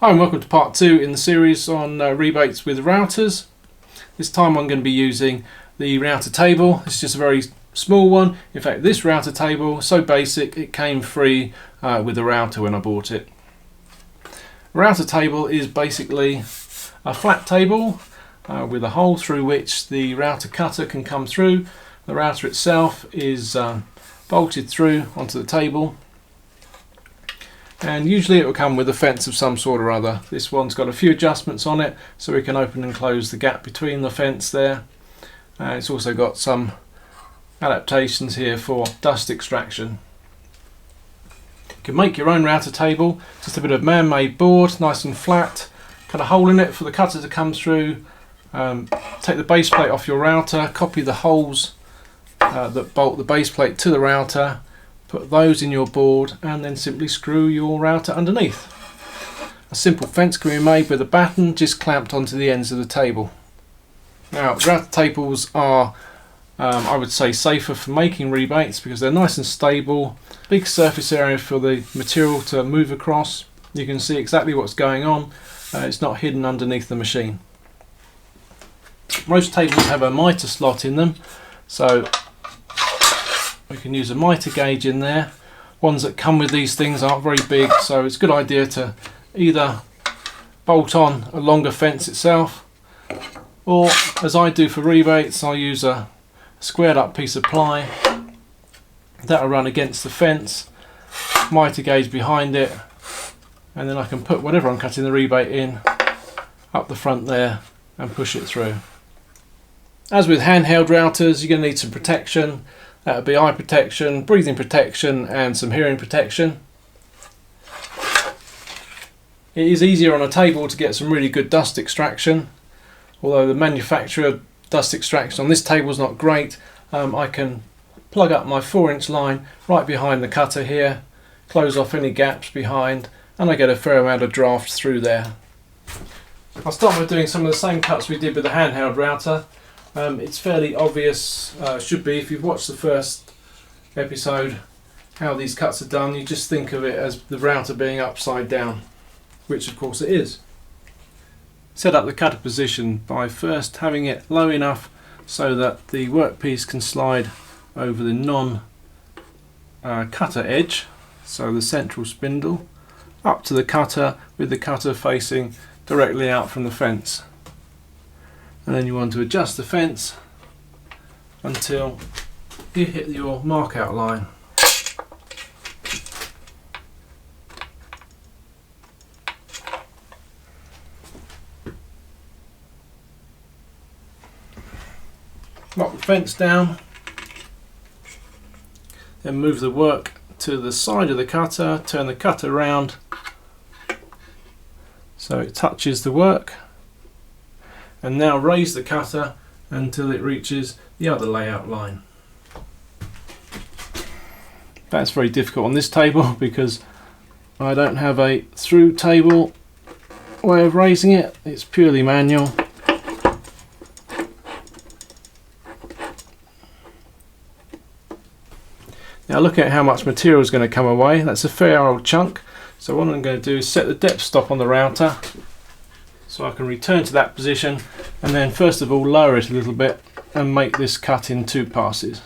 Hi and welcome to part 2 in the series on rebates with routers. This time I'm going to be using the router table. It's just a very small one. In fact, this router table, so basic, it came free with the router when I bought it. A router table is basically a flat table with a hole through which the router cutter can come through. The router itself is bolted through onto the table. And usually it will come with a fence of some sort or other. This one's got a few adjustments on it so we can open and close the gap between the fence there. It's also got some adaptations here for dust extraction. You can make your own router table, just a bit of man-made board, nice and flat, cut a hole in it for the cutter to come through, take the base plate off your router, copy the holes that bolt the base plate to the router, put those in your board and then simply screw your router underneath. A simple fence can be made with a batten just clamped onto the ends of the table. Now, router tables are, I would say, safer for making rebates because they're nice and stable, big surface area for the material to move across. You can see exactly what's going on. It's not hidden underneath the machine. Most tables have a mitre slot in them, so we can use a mitre gauge in there. Ones that come with these things aren't very big, so it's a good idea to either bolt on a longer fence itself, or as I do for rebates, I'll use a squared up piece of ply that'll run against the fence, mitre gauge behind it, and then I can put whatever I'm cutting the rebate in up the front there and push it through. As with handheld routers, you're going to need some protection. That would be eye protection, breathing protection and some hearing protection. It is easier on a table to get some really good dust extraction. Although the manufacturer dust extraction on this table is not great, I can plug up my 4-inch line right behind the cutter here, close off any gaps behind, and I get a fair amount of draft through there. I'll start by doing some of the same cuts we did with the handheld router. It's fairly obvious, should be if you've watched the first episode, how these cuts are done. You just think of it as the router being upside down, which of course it is. Set up the cutter position by first having it low enough so that the workpiece can slide over the non-cutter edge, so the central spindle, up to the cutter with the cutter facing directly out from the fence. And then you want to adjust the fence until you hit your mark out line. Lock the fence down, then move the work to the side of the cutter, turn the cutter around so it touches the work. And now raise the cutter until it reaches the other layout line. That's very difficult on this table because I don't have a through table way of raising it, it's purely manual. Now look at how much material is going to come away. That's a fair old chunk. So what I'm going to do is set the depth stop on the router so I can return to that position and then first of all lower it a little bit and make this cut in 2 passes.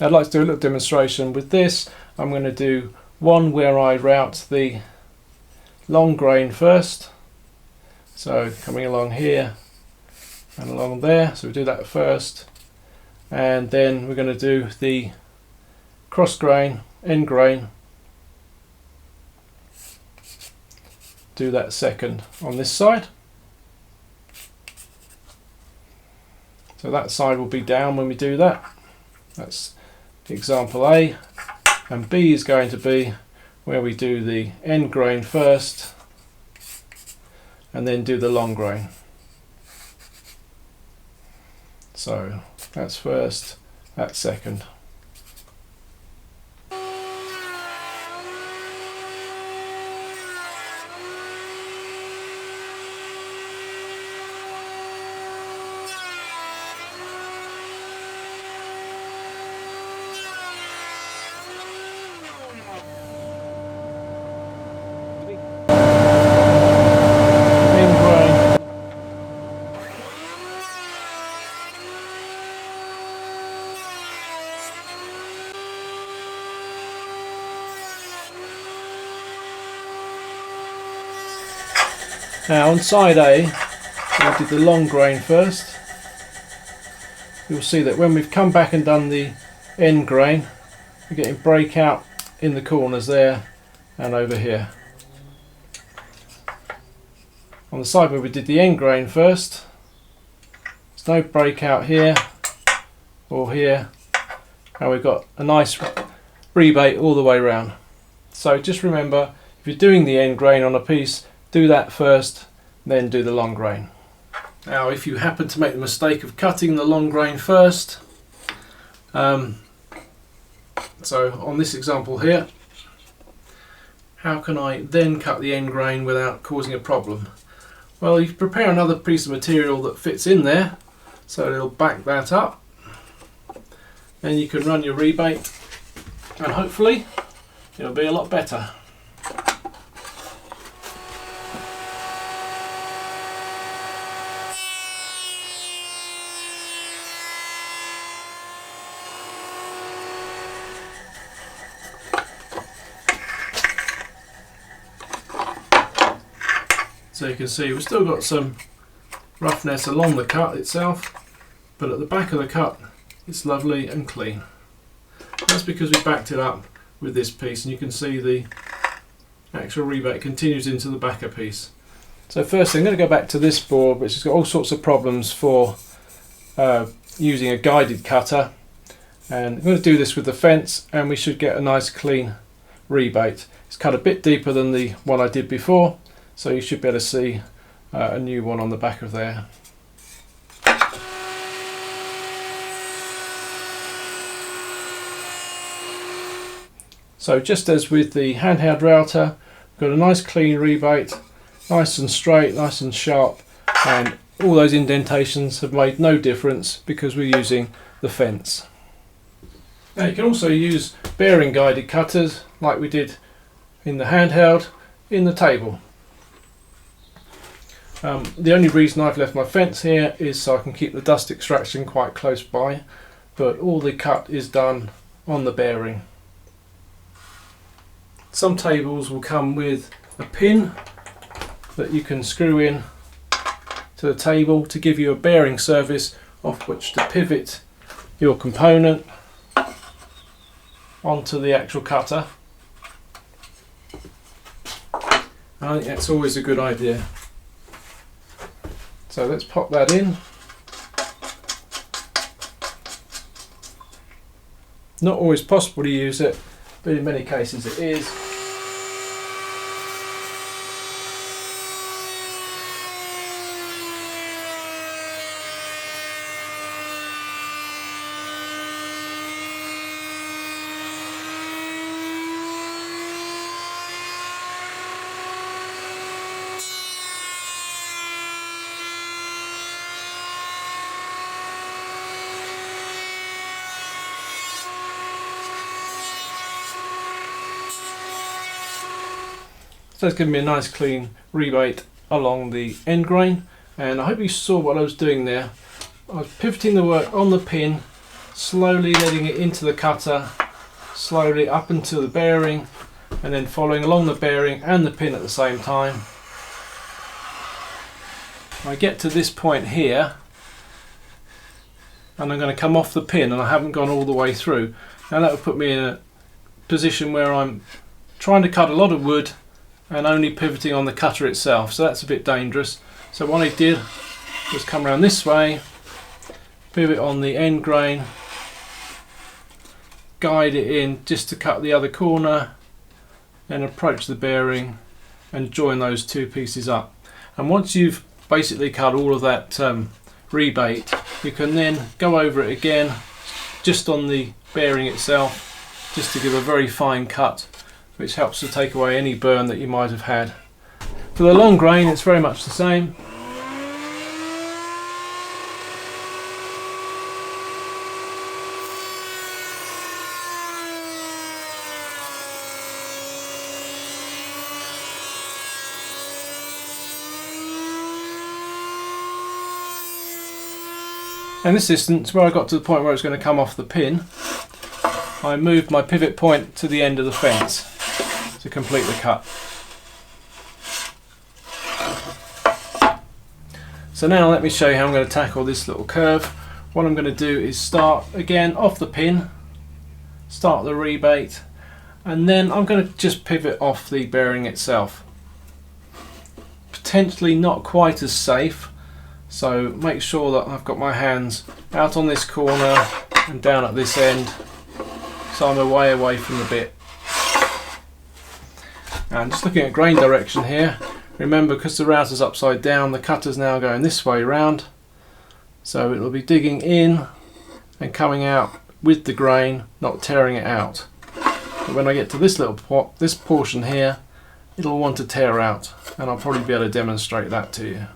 I'd like to do a little demonstration with this. I'm going to do one where I route the long grain first. So coming along here and along there. So we do that first. And then we're going to do the cross grain, end grain. Do that second on this side. So that side will be down when we do that. That's example A, and B is going to be where we do the end grain first and then do the long grain. So that's first, that's second. Now on side A, we did the long grain first. You'll see that when we've come back and done the end grain, we're getting breakout in the corners there and over here. On the side where we did the end grain first, there's no breakout here or here, and we've got a nice rebate all the way around. So just remember, if you're doing the end grain on a piece, do that first, then do the long grain. Now if you happen to make the mistake of cutting the long grain first, so on this example here, how can I then cut the end grain without causing a problem? Well, you prepare another piece of material that fits in there, so it'll back that up, and you can run your rebate, and hopefully it'll be a lot better. So you can see we've still got some roughness along the cut itself, but at the back of the cut it's lovely and clean. That's because we backed it up with this piece, and you can see the actual rebate continues into the backer piece. So firstly I'm going to go back to this board, which has got all sorts of problems for using a guided cutter, and I'm going to do this with the fence, and we should get a nice clean rebate. It's cut a bit deeper than the one I did before, so you should be able to see a new one on the back of there. So just as with the handheld router, we've got a nice clean rebate, nice and straight, nice and sharp, and all those indentations have made no difference because we're using the fence. Now you can also use bearing guided cutters like we did in the handheld in the table. The only reason I've left my fence here is so I can keep the dust extraction quite close by, but all the cut is done on the bearing. Some tables will come with a pin that you can screw in to the table to give you a bearing surface off which to pivot your component onto the actual cutter. I think that's always a good idea. So let's pop that in. Not always possible to use it, but in many cases it is. So it's given me a nice clean rebate along the end grain, and I hope you saw what I was doing there. I was pivoting the work on the pin, slowly letting it into the cutter, slowly up until the bearing, and then following along the bearing and the pin at the same time. I get to this point here, and I'm going to come off the pin, and I haven't gone all the way through. Now that will put me in a position where I'm trying to cut a lot of wood and only pivoting on the cutter itself, so that's a bit dangerous. So what I did was come around this way, pivot on the end grain, guide it in just to cut the other corner, then approach the bearing and join those two pieces up. And once you've basically cut all of that rebate, you can then go over it again just on the bearing itself, just to give a very fine cut, which helps to take away any burn that you might have had. For the long grain, it's very much the same. In this instance, where I got to the point where it's going to come off the pin, I moved my pivot point to the end of the fence to complete the cut. So now let me show you how I'm going to tackle this little curve. What I'm going to do is start again off the pin, start the rebate, and then I'm going to just pivot off the bearing itself. Potentially not quite as safe, so make sure that I've got my hands out on this corner and down at this end, so I'm away from the bit. And just looking at grain direction here, remember, because the router's upside down, the cutter's now going this way round, so it'll be digging in and coming out with the grain, not tearing it out. But when I get to this little this portion here, it'll want to tear out, and I'll probably be able to demonstrate that to you.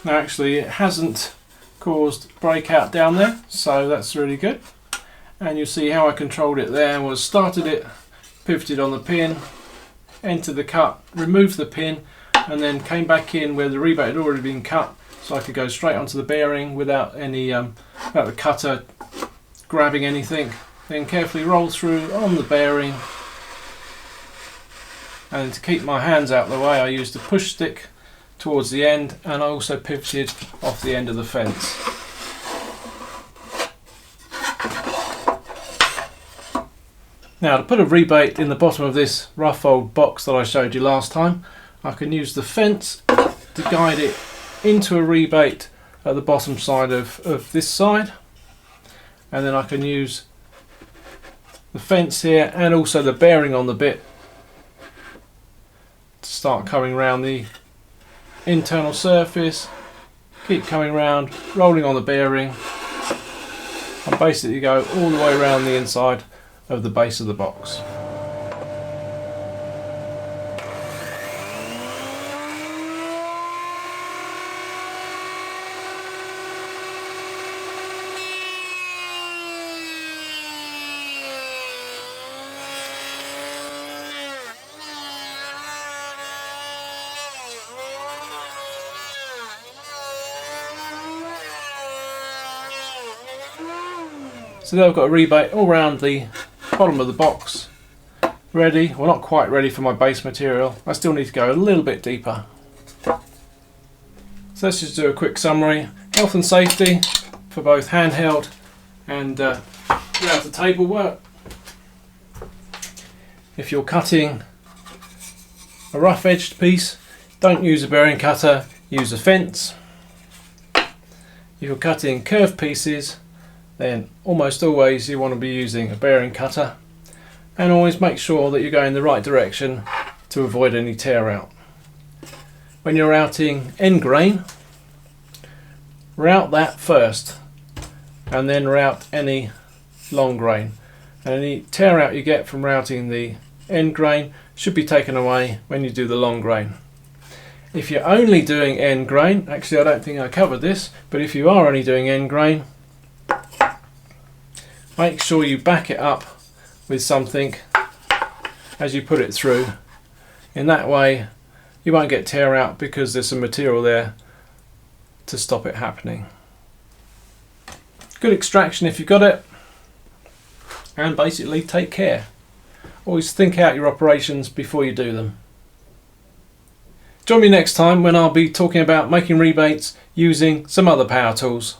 Now actually it hasn't caused breakout down there, so that's really good. And you'll see how I controlled it there was started it, pivoted on the pin, entered the cut, removed the pin, and then came back in where the rebate had already been cut, so I could go straight onto the bearing without any without the cutter grabbing anything. Then carefully roll through on the bearing, and to keep my hands out of the way I used a push stick towards the end, and I also pivoted off the end of the fence. Now to put a rebate in the bottom of this rough old box that I showed you last time, I can use the fence to guide it into a rebate at the bottom side of this side, and then I can use the fence here and also the bearing on the bit to start coming around the internal surface, keep coming round, rolling on the bearing, and basically go all the way around the inside of the base of the box. So there I've got a rebate all around the bottom of the box, ready. Well, not quite ready for my base material. I still need to go a little bit deeper. So let's just do a quick summary. Health and safety for both handheld and router table work. If you're cutting a rough edged piece, don't use a bearing cutter, use a fence. If you're cutting curved pieces, then almost always you want to be using a bearing cutter, and always make sure that you're going the right direction to avoid any tear out. When you're routing end grain, route that first and then route any long grain. And any tear out you get from routing the end grain should be taken away when you do the long grain. If you're only doing end grain, actually I don't think I covered this, but if you are only doing end grain, make sure you back it up with something as you put it through. In that way you won't get tear out because there's some material there to stop it happening. Good extraction if you've got it, and basically take care. Always think out your operations before you do them. Join me next time when I'll be talking about making rebates using some other power tools.